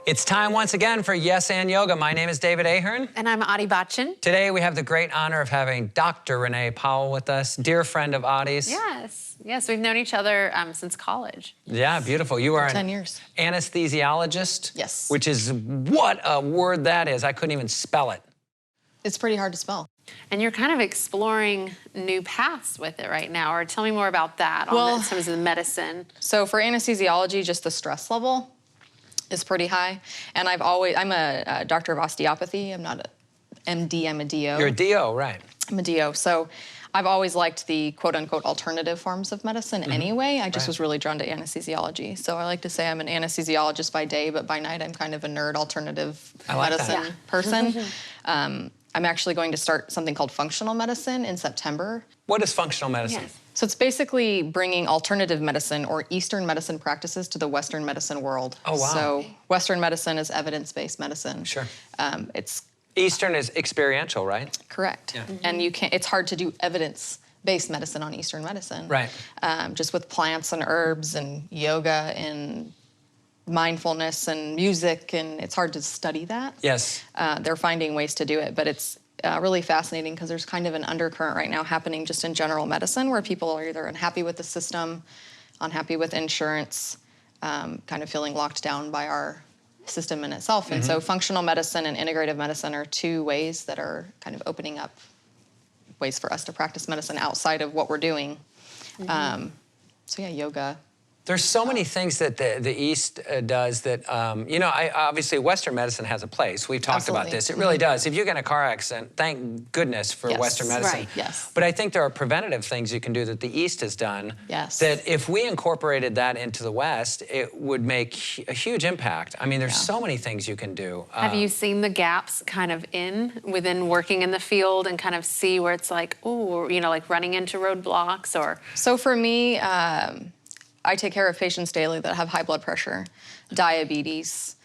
It's time once again for Yes and Yoga. My name is David Ahern. And I'm Adi Bachchan. Today we have the great honor of having Dr. Rene Powell with us, dear friend of Adi's. Yes, we've known each other since college. Yeah, beautiful. You are 10 years. Anesthesiologist. Yes. Which is, what a word that is. I couldn't even spell it. It's pretty hard to spell. And you're kind of exploring new paths with it right now, or tell me more about that on some of the medicine. So for anesthesiology, just the stress level is pretty high. And I'm a doctor of osteopathy. I'm not an MD, I'm a DO. You're a DO, right. I'm a DO. So I've always liked the quote-unquote alternative forms of medicine anyway. I just was really drawn to anesthesiology. So I like to say I'm an anesthesiologist by day, but by night I'm kind of a nerd alternative medicine person. I'm actually going to start something called functional medicine in September. What is functional medicine? Yes. So it's basically bringing alternative medicine or Eastern medicine practices to the Western medicine world. Oh, wow. So Western medicine is evidence-based medicine. Sure. It's Eastern is experiential, right? correct. Yeah. And it's hard to do evidence-based medicine on Eastern medicine. Right. Just with plants and herbs and yoga and mindfulness and music, and it's hard to study that. Yes. They're finding ways to do it, but it's really fascinating because there's kind of an undercurrent right now happening just in general medicine where people are either unhappy with the system, unhappy with insurance, kind of feeling locked down by our system in itself. And so functional medicine and integrative medicine are two ways that are kind of opening up ways for us to practice medicine outside of what we're doing. So yeah, yoga. There's so many things that the East does that, you know, obviously Western medicine has a place. We've talked about this. It really does. If you get in a car accident, thank goodness for Western medicine. Right. Yes. But I think there are preventative things you can do that the East has done. Yes. That if we incorporated that into the West, it would make a huge impact. I mean, there's so many things you can do. Have you seen the gaps kind of within working in the field and kind of see where it's like, ooh, you know, like running into roadblocks or? So for me, I take care of patients daily that have high blood pressure, diabetes.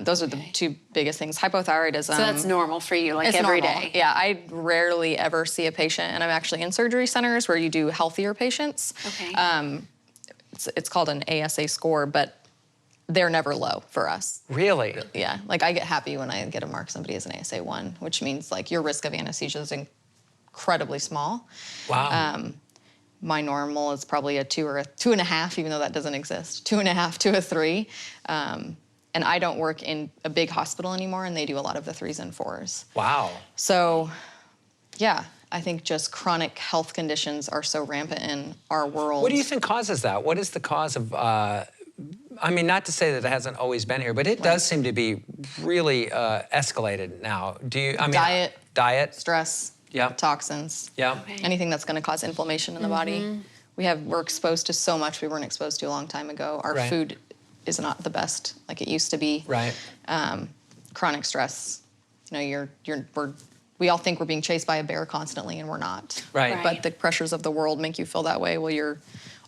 Those are the two biggest things. Hypothyroidism. So that's normal for you, like it's every normal. day? Yeah, I rarely ever see a patient, and I'm actually in surgery centers where you do healthier patients. Okay. It's called an ASA score, but they're never low for us. Really? Yeah, like I get happy when I get a mark somebody as an ASA 1, which means like your risk of anesthesia is incredibly small. Wow. My normal is probably a 2 or a 2.5, even though that doesn't exist. 2.5 to a 3. And I don't work in a big hospital anymore, and they do a lot of the 3s and 4s. Wow. So, yeah, I think just chronic health conditions are so rampant in our world. What do you think causes that? What is the cause of, I mean, not to say that it hasn't always been here, but it does seem to be really escalated now. Do you, I mean... Diet. Stress. Yep. Toxins. Yeah. Anything that's going to cause inflammation in the body. We're exposed to so much we weren't exposed to a long time ago. Our food is not the best like it used to be. Right. Chronic stress. You know, we all think we're being chased by a bear constantly, and we're not. Right. But the pressures of the world make you feel that way. Well, your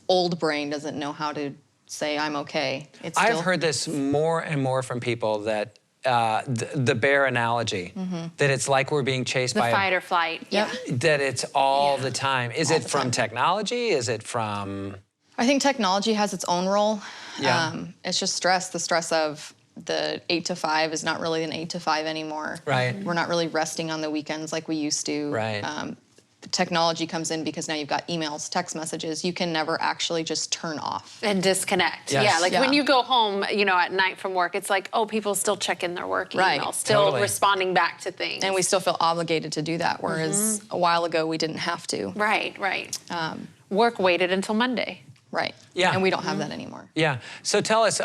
old brain doesn't know how to say I'm okay. I've heard this more and more from people that the bear analogy, that it's like we're being chased by the fight or flight. Yep. that it's all the time. Is it from technology? Is it from... I think technology has its own role. Yeah. It's just stress. The stress of the 8 to 5 is not really an 8 to 5 anymore. Right. We're not really resting on the weekends like we used to. Right. Technology comes in because now you've got emails, text messages. You can never actually just turn off. And disconnect. Yes. Yeah, like when you go home, you know, at night from work, it's like, oh, people still checking their work emails, still responding back to things. And we still feel obligated to do that, whereas a while ago we didn't have to. Right. Work waited until Monday. Right. Yeah. And we don't have that anymore. Yeah. So tell us,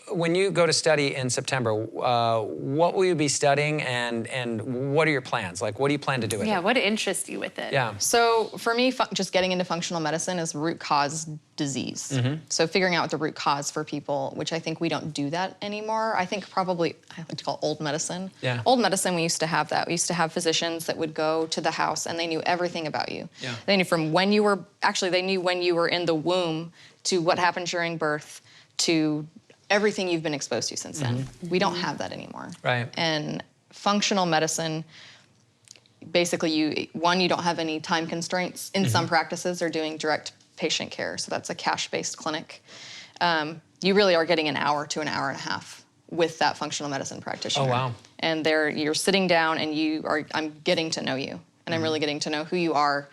when you go to study in September, what will you be studying, and what are your plans? Like, what do you plan to do with it? Yeah, what interests you with it? Yeah. So for me, just getting into functional medicine is root cause disease. So figuring out the root cause for people, which I think we don't do that anymore. I think probably, I like to call it old medicine. Yeah. Old medicine, we used to have that. We used to have physicians that would go to the house and they knew everything about you. Yeah. They knew from when you were, actually they knew when you were in the womb to what happened during birth to everything you've been exposed to since then. We don't have that anymore. Right. And functional medicine, basically you don't have any time constraints. In some practices, they're doing direct patient care, so that's a cash-based clinic. You really are getting an hour to an hour and a half with that functional medicine practitioner. Oh, wow. And you're sitting down and I'm getting to know you. And I'm really getting to know who you are,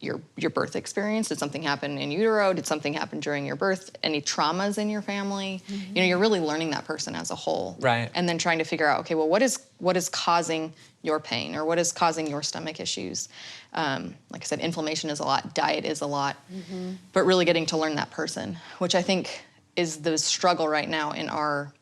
your birth experience. Did something happen in utero? Did something happen during your birth? Any traumas in your family? You know, you're really learning that person as a whole. Right. And then trying to figure out, okay, well, what is causing your pain, or what is causing your stomach issues? Like I said, inflammation is a lot, diet is a lot, but really getting to learn that person, which I think is the struggle right now in our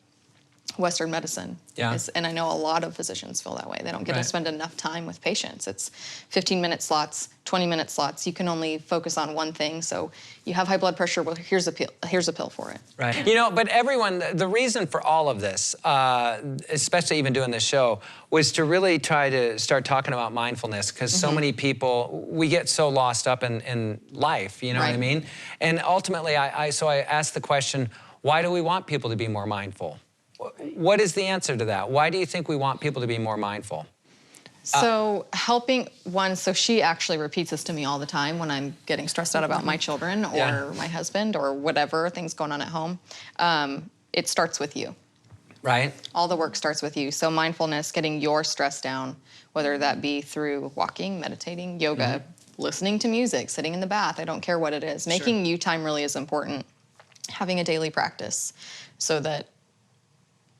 Western medicine. Yeah. And I know a lot of physicians feel that way. They don't get to spend enough time with patients. It's 15-minute slots, 20-minute slots. You can only focus on one thing. So you have high blood pressure, well, here's a pill for it. Right. You know, but everyone, the reason for all of this, especially even doing this show, was to really try to start talking about mindfulness, because so many people, we get so lost up in life, you know what I mean? And ultimately, so I asked the question, why do we want people to be more mindful? What is the answer to that? Why do you think we want people to be more mindful? So so she actually repeats this to me all the time when I'm getting stressed out about my children or my husband or whatever, things going on at home. It starts with you. Right. All the work starts with you. So mindfulness, getting your stress down, whether that be through walking, meditating, yoga, listening to music, sitting in the bath, I don't care what it is. Making you time really is important. Having a daily practice so that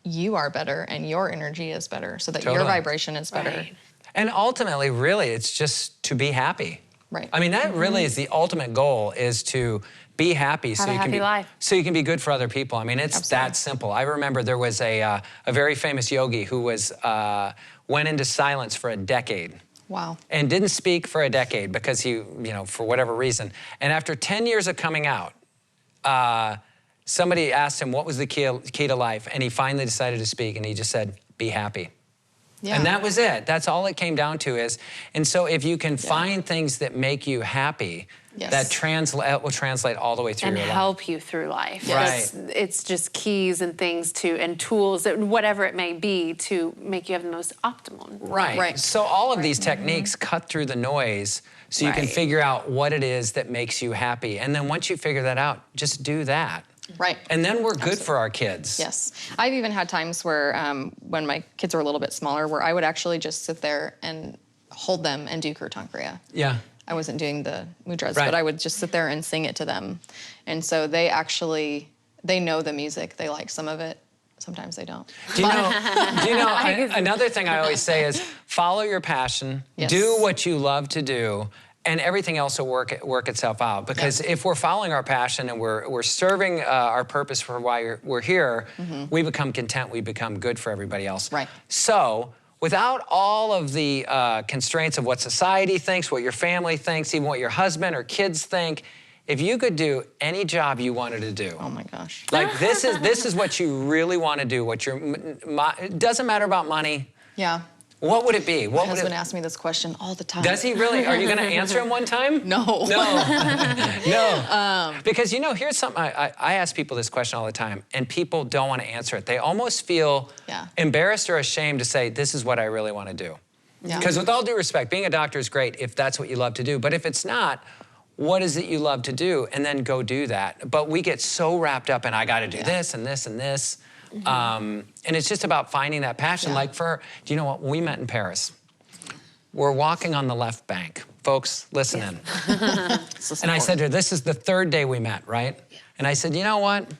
you are better and your energy is better, so that your vibration is better. Right. And ultimately, really, it's just to be happy. Right. I mean, that really is the ultimate goal, is to be happy, Have a happy life. so you can be good for other people. I mean, it's that simple. I remember there was a very famous yogi who went into silence for a decade. Wow. And didn't speak for a decade because he, for whatever reason. And after 10 years of coming out, somebody asked him what was the key to life, and he finally decided to speak, and he just said, be happy. Yeah. And that was it. That's all it came down to is, and so if you can find things that make you happy, that will translate all the way through your life. And help you through life. Right. It's just keys and things and tools, whatever it may be, to make you have the most optimal. Right. So all of these techniques cut through the noise so you can figure out what it is that makes you happy. And then once you figure that out, just do that. Right. And then we're good for our kids. Yes. I've even had times where, when my kids were a little bit smaller, where I would actually just sit there and hold them and do Supreme Kriya. Yeah. I wasn't doing the mudras, but I would just sit there and sing it to them. And so they know the music. They like some of it. Sometimes they don't. Do you know, another thing I always say is follow your passion, do what you love to do, and everything else will work itself out. Because if we're following our passion and we're serving our purpose for why we're here, we become content, we become good for everybody else. Right. So without all of the constraints of what society thinks, what your family thinks, even what your husband or kids think, if you could do any job you wanted to do. Oh my gosh. Like this is what you really want to do. It doesn't matter about money. Yeah. What would it be? My husband asks me this question all the time. Does he really? Are you going to answer him one time? No. No. Because, here's something, I ask people this question all the time, and people don't want to answer it. They almost feel embarrassed or ashamed to say, this is what I really want to do. Because with all due respect, being a doctor is great if that's what you love to do. But if it's not, what is it you love to do? And then go do that. But we get so wrapped up in, I got to do this and this and this. And it's just about finding that passion. Like do you know what? When we met in Paris, we're walking on the left bank. Folks, listen in. And I said to her, this is the third day we met, right? And I said, you know what?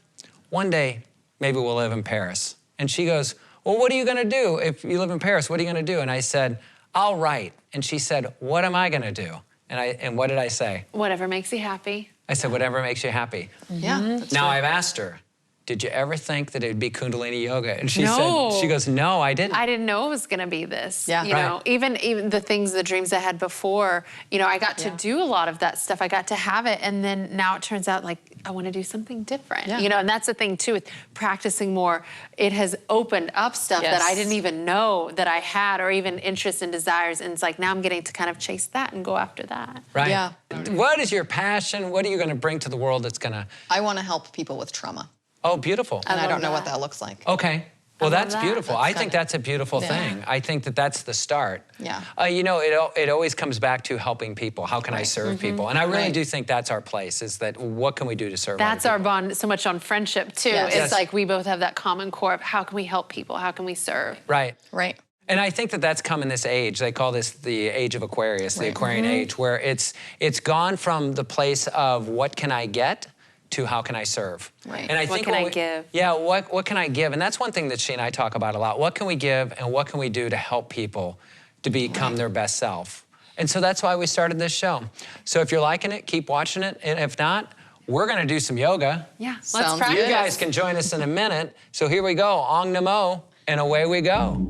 One day, maybe we'll live in Paris. And she goes, well, what are you going to do if you live in Paris? What are you going to do? And I said, I'll write. And she said, what am I going to do? And what did I say? Whatever makes you happy. I said, whatever makes you happy. Yeah. Now I've asked her, did you ever think that it would be Kundalini yoga? And she said, she goes, no, I didn't. I didn't know it was going to be this. Yeah. You know, even the dreams I had before, I got to do a lot of that stuff. I got to have it. And then now it turns out like, I want to do something different, and that's the thing too, with practicing more, it has opened up stuff that I didn't even know that I had, or even interests and desires. And it's like, now I'm getting to kind of chase that and go after that. Right. Yeah. What is your passion? What are you going to bring to the world that's going to... I want to help people with trauma. Oh, beautiful. And I don't know what that looks like. Okay. Well, that's beautiful. I think kinda, that's a beautiful thing. I think that that's the start. Yeah. You know, it always comes back to helping people. How can I serve people? And I really do think that's our place, is that what can we do to serve That's other our people? bond so much on friendship, too. Yes. It's Yes. like we both have that common core of how can we help people? How can we serve? Right. Right. And I think that that's come in this age. They call this the age of Aquarius, the Aquarian age, where it's gone from the place of what can I get to how can I serve. Right. And I What think can I give? Yeah, what can I give? And that's one thing that she and I talk about a lot. What can we give and what can we do to help people to become their best self? And so that's why we started this show. So if you're liking it, keep watching it. And if not, we're gonna do some yoga. Yeah, let's Sounds practice. You guys can join us in a minute. So here we go, Ong Namo, and away we go.